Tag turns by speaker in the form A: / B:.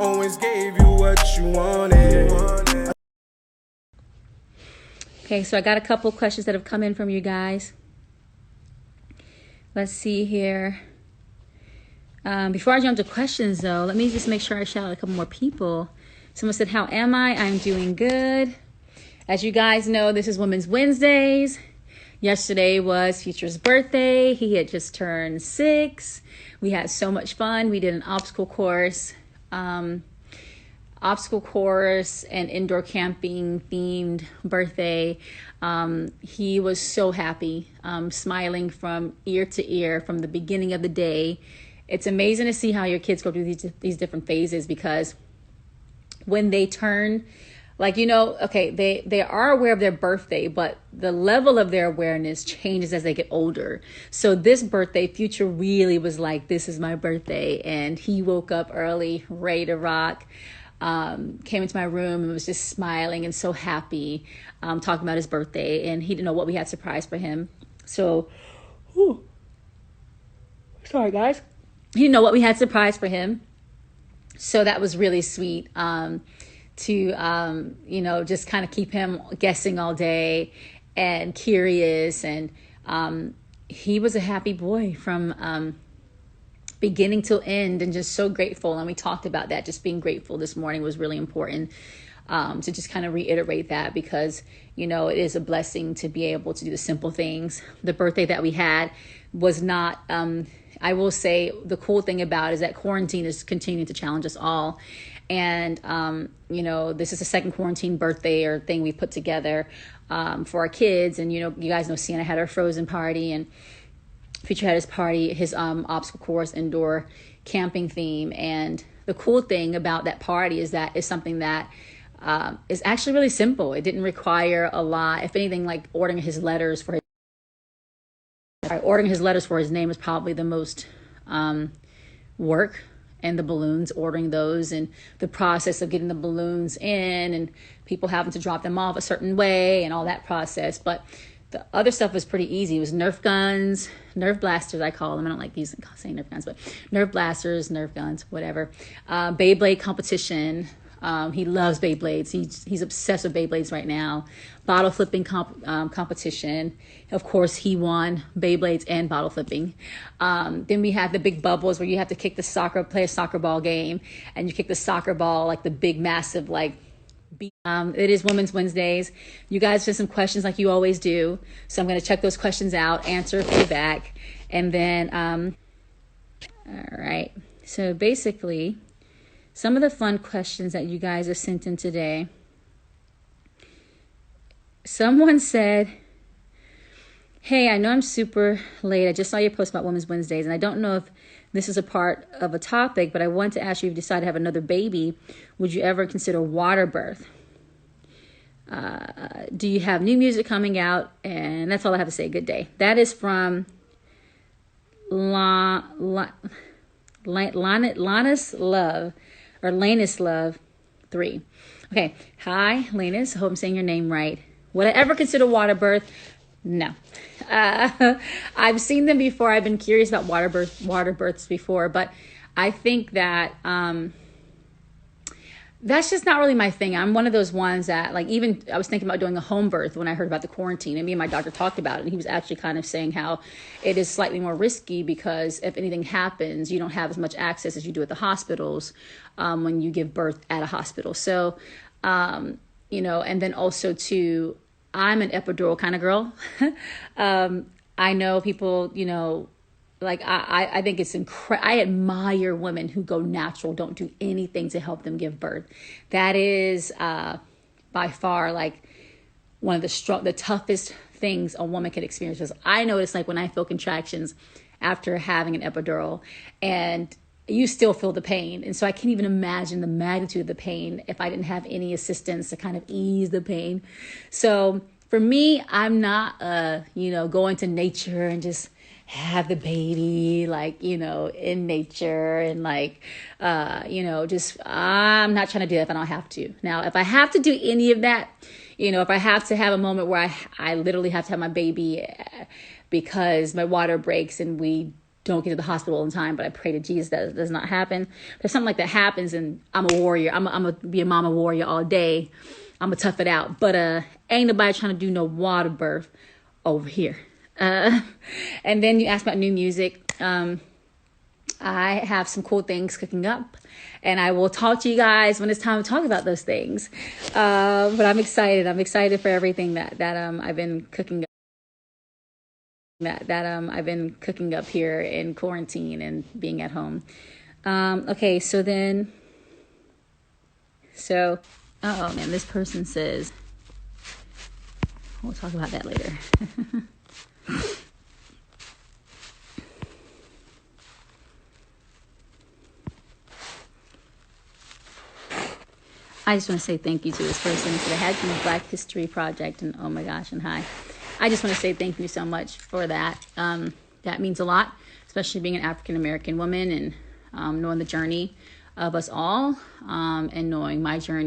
A: Always gave you what you wanted.
B: Okay, so I got a couple questions that have come in from you guys. Let's see here. Before I jump to questions, though, let me just make sure I shout out a couple more people. Someone said, how am I? I'm doing good. As you guys know, this is Women's Wednesdays. Yesterday was Future's birthday. He had just turned 6. We had so much fun. We did an obstacle course and indoor camping themed birthday. He was so happy, smiling from ear to ear from the beginning of the day. It's amazing to see how your kids go through these different phases, because when they turn, like, okay, they are aware of their birthday, but the level of their awareness changes as they get older. So this birthday, Future really was like, this is my birthday. And he woke up early, ready to rock. Came into my room and was just smiling and so happy, talking about his birthday. And he didn't know what we had surprised for him. So, sorry guys. He didn't know what we had surprised for him. So that was really sweet. To just kind of keep him guessing all day and curious. And he was a happy boy from beginning to end, and just so grateful. And we talked about that. Just being grateful this morning was really important, to just kind of reiterate that, because, it is a blessing to be able to do the simple things. The birthday that we had was not, I will say the cool thing about it is that quarantine is continuing to challenge us all. And, this is the second quarantine birthday or thing we put together for our kids. And, you guys know Ciara had her frozen party, and Future had his party, his obstacle course, indoor camping theme. And the cool thing about that party is that it's something that is actually really simple. It didn't require a lot. If anything, like ordering his letters for his name is probably the most work. And the balloons, ordering those, and the process of getting the balloons in, and people having to drop them off a certain way, and all that process. But the other stuff was pretty easy. It was Nerf guns, Nerf blasters, I call them. I don't like saying Nerf guns, but Nerf blasters, Nerf guns, whatever. Beyblade competition. He loves Beyblades. He's obsessed with Beyblades right now. Bottle flipping competition. Of course, he won Beyblades and bottle flipping. Then we had the big bubbles where you have to play a soccer ball game, and you kick the soccer ball, like the big, massive, it is Women's Wednesdays. You guys have some questions like you always do. So I'm going to check those questions out, answer feedback, and then, all right. So basically, some of the fun questions that you guys have sent in today. Someone said, hey, I know I'm super late. I just saw your post about Women's Wednesdays, and I don't know if this is a part of a topic, but I want to ask you, if you decide to have another baby, would you ever consider water birth? Do you have new music coming out? And that's all I have to say. Good day. That is from Lannis Love, or Lannis Love 3. Okay. Hi, Lannis. I hope I'm saying your name right. Would I ever consider water birth? No. I've seen them before. I've been curious about water births before, but I think that that's just not really my thing. I'm one of those ones that, like, even I was thinking about doing a home birth when I heard about the quarantine, and me and my doctor talked about it, and he was actually kind of saying how it is slightly more risky, because if anything happens, you don't have as much access as you do at the hospitals when you give birth at a hospital. So, and then also too, I'm an epidural kind of girl. I know people, I think it's incredible. I admire women who go natural, don't do anything to help them give birth. That is by far like one of the toughest things a woman can experience. Because I notice, like, when I feel contractions after having an epidural, and you still feel the pain. And so I can't even imagine the magnitude of the pain if I didn't have any assistance to kind of ease the pain. So for me, I'm not, going to nature and just have the baby, in nature, and I'm not trying to do that if I don't have to. Now, if I have to do any of that, if I have to have a moment where I literally have to have my baby because my water breaks and we don't get to the hospital in time, but I pray to Jesus that does not happen. But if something like that happens and I'm a warrior, I'm going to be a mama warrior all day. I'm going to tough it out. But ain't nobody trying to do no water birth over here. And then you asked about new music. I have some cool things cooking up, and I will talk to you guys when it's time to talk about those things. But I'm excited. I'm excited for everything that I've been cooking up. I've been cooking up here in quarantine and being at home. Okay, so oh man, this person says, we'll talk about that later. I just want to say thank you to this person. So they had from the Black History Project, and oh my gosh, and hi. I just want to say thank you so much for that. That means a lot, especially being an African-American woman and knowing the journey of us all, and knowing my journey.